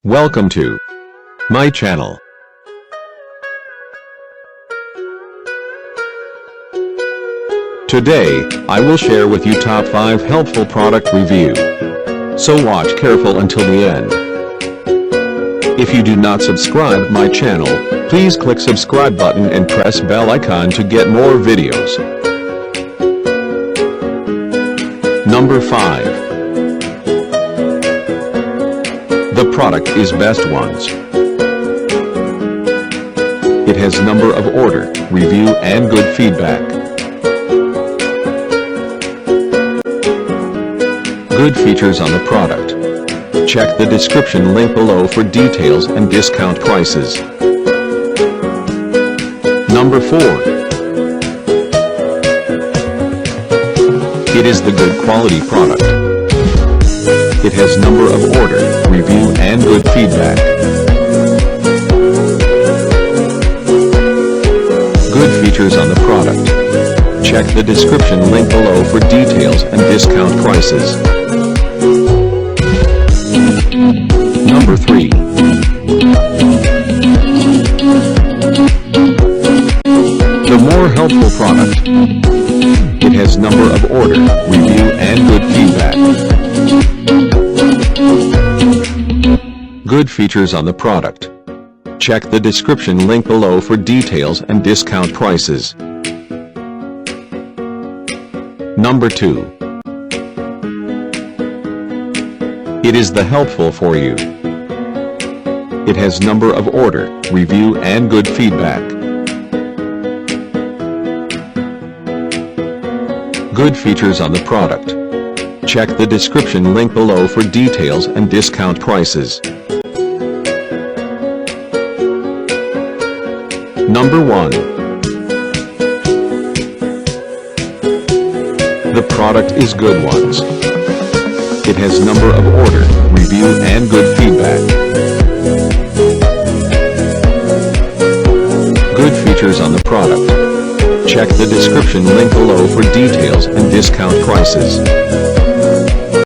Welcome to my channel. Today, I will share with you top 5 helpful product review. So watch careful until the end. If you do not subscribe my channel, please click subscribe button and press bell icon to get more videos. Number 5. The product is Best Ones. It has number of order, review and good feedback. Good features on the product. Check the description link below for details and discount prices. Number 4. It is the good quality product. It has number of order, review and good feedback. Good features on the product. Check the description link below for details and discount prices. Number 3. The more helpful product. It has number of order, review and good feedback. Good features on the product. Check the description link below for details and discount prices. Number 2. It is the helpful for you. It has number of order, review and good feedback. Good features on the product. Check the description link below for details and discount prices. Number 1. The product is Good Ones. It has number of order, review and good feedback. Good features on the product. Check the description link below for details and discount prices.